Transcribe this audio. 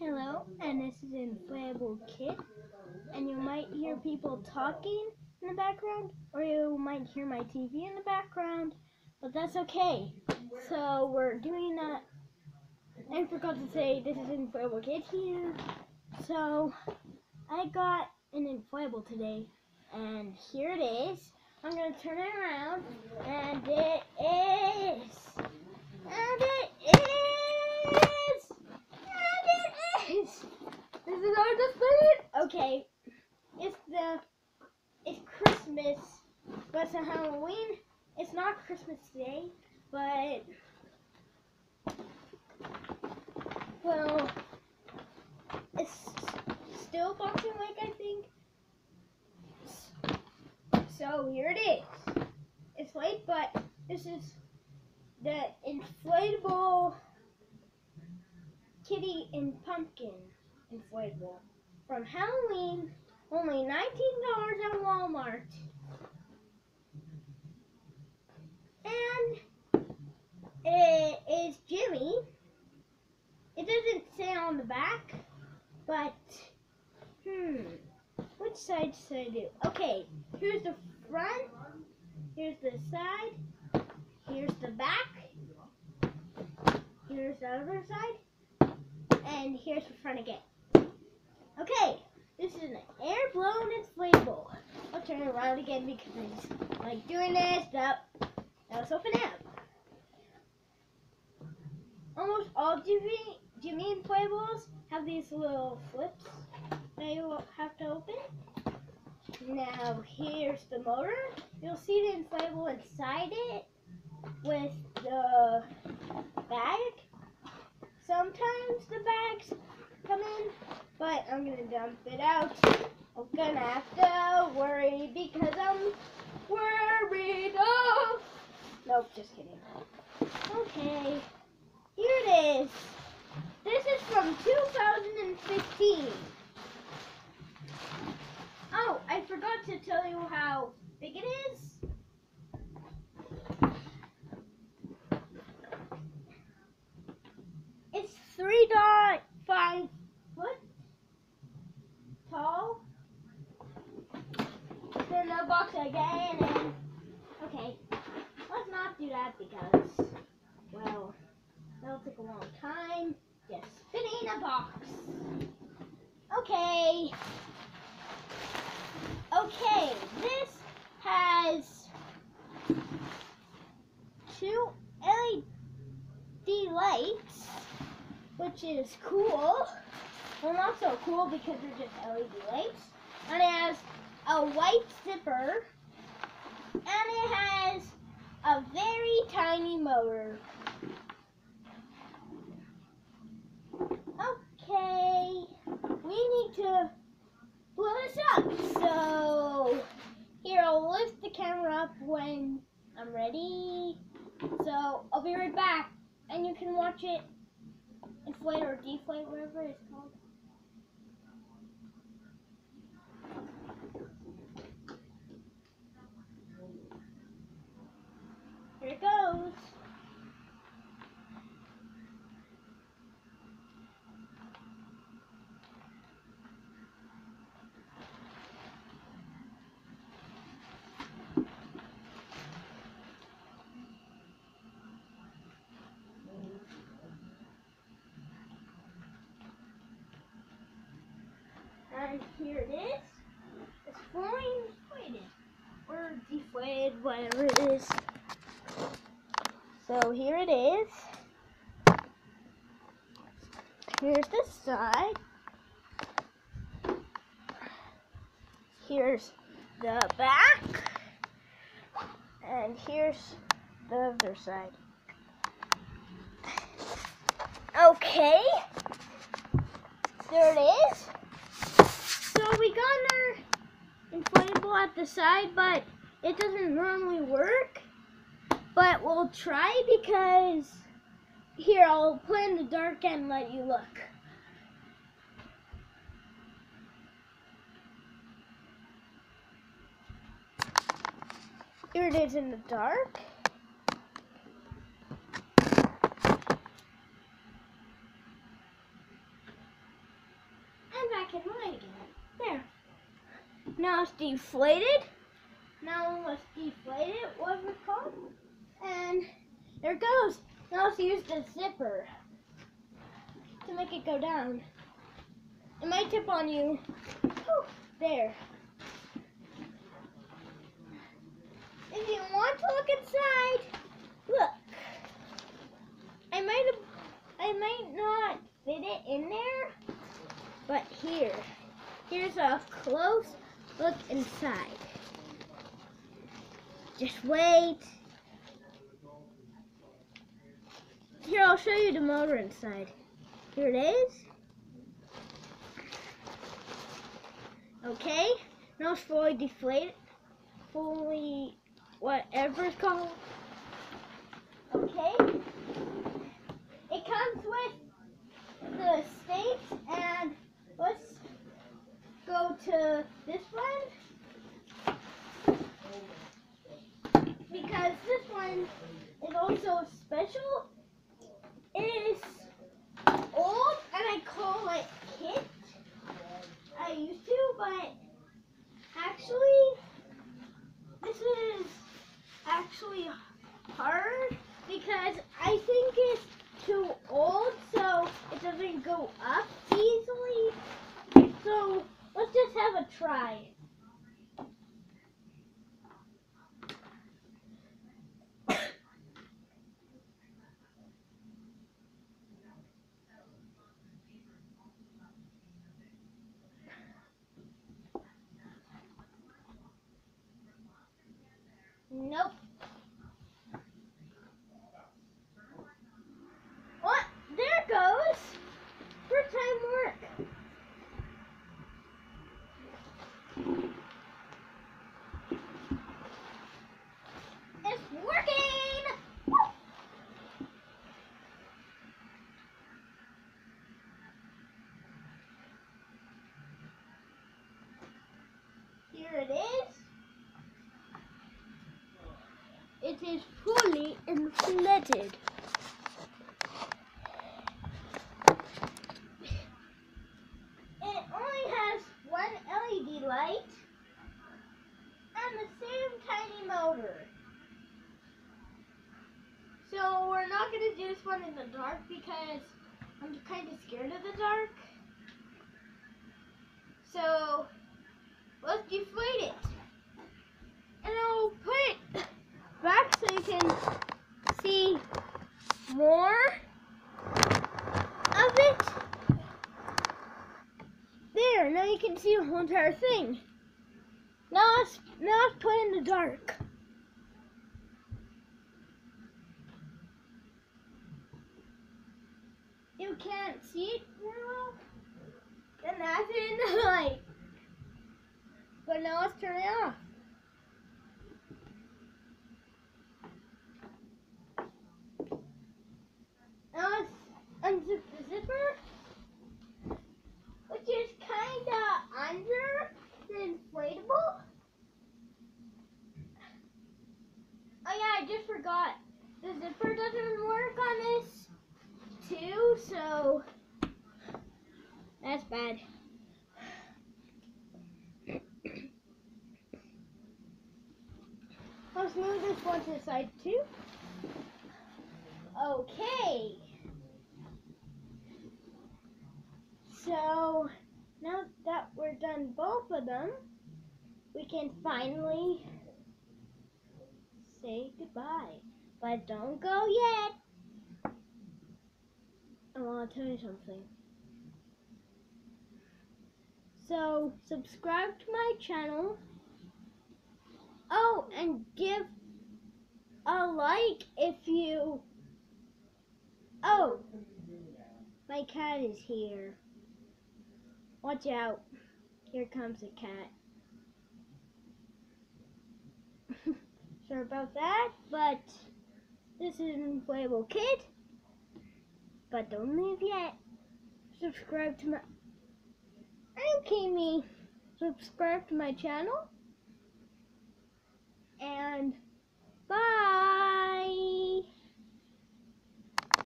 Hello, and this is Inflatable Kid, and you might hear people talking in the background, or you might hear my TV in the background, but that's okay. So we're doing that. I forgot to say this is Inflatable Kid here. So I got an inflatable today, and here it is. I'm gonna turn it around, and it is. This is our display. Okay, it's Christmas, but it's a Halloween. It's not Christmas today, but well, it's still boxing week, I think. So here it is. It's late, but this is the inflatable kitty and pumpkin inflatable from Halloween. Only $19 at Walmart. And it is Jimmy. It doesn't say on the back, but which side should I do? Okay, here's the front, here's the side, here's the back, here's the other side, and here's the front again. Okay, this is an air-blown inflatable. I'll turn it around again because I just like doing this. Now let's open it up. Almost all Jimmy inflatables have these little flips that you have to open. Now here's the motor. You'll see the inflatable inside it with the bag. Sometimes the bags come in, but I'm gonna dump it out. I'm gonna have to worry because I'm worried. Oh, nope, just kidding. Okay, here it is. This is from 2015. Oh, I forgot to tell you how big it is. It's 3.5 foot tall. Then the box again, and okay, let's not do that because, well, that'll take a long time. Just spinning a box. Okay. Okay, this has 2 LED lights, which is cool. Well, not so cool because they're just LED lights. And it has a white zipper, and it has a very tiny motor. Okay, we need to blow this up. So here, I'll lift the camera up when I'm ready. So I'll be right back, and you can watch it inflate or deflate, whatever it's called. Here it goes. And here it is. It's fully inflated or deflated, whatever it is. So here it is. Here's the side. Here's the back. And here's the other side. Okay. There it is. So we got our inflatable at the side, but it doesn't normally work. But we'll try because here, I'll put in the dark and let you look. Here it is in the dark. back in line again. There. Now it's deflated. Now let's deflate it, whatever it's called. And there it goes. Now let's use the zipper to make it go down. It might tip on you. Whew, there. If you want to look inside, look. I might not fit it in there, but here's a close look inside. Just wait. Here, I'll show you the motor inside. Here it is. Okay, now it's fully deflated. Fully, whatever it's called. Okay. It comes with the stakes, and let's go to this one. Because this one is also special. It is old, and I call it kit. I used to, but actually, this is actually hard because I think it's too old, so it doesn't go up easily. So let's just have a try. Nope. What? There it goes. First time work. It's working. Woo! Here it is. It is fully inflated. It only has one LED light and the same tiny motor. So we're not going to do this one in the dark because I'm kind of scared of the dark. So let's deflate it. And I'll put it back so you can see more of it. There, now you can see the whole entire thing. Now let's put it in the dark. You can't see it now. Then that's it in the light. But now let's turn it off. Now let's unzip the zipper, which is kinda under the inflatable. Oh yeah, I just forgot. The zipper doesn't work on this too, so that's bad. Let's move this one to the side too. Okay. So now that we're done both of them, we can finally say goodbye. But don't go yet. I want to tell you something. So subscribe to my channel. Oh, and give a like if you... Oh, my cat is here. Watch out. Here comes a cat. Sorry about that, but this is an inflatable kid. But don't leave yet. Subscribe to my... Okay, me. Subscribe to my channel. And bye.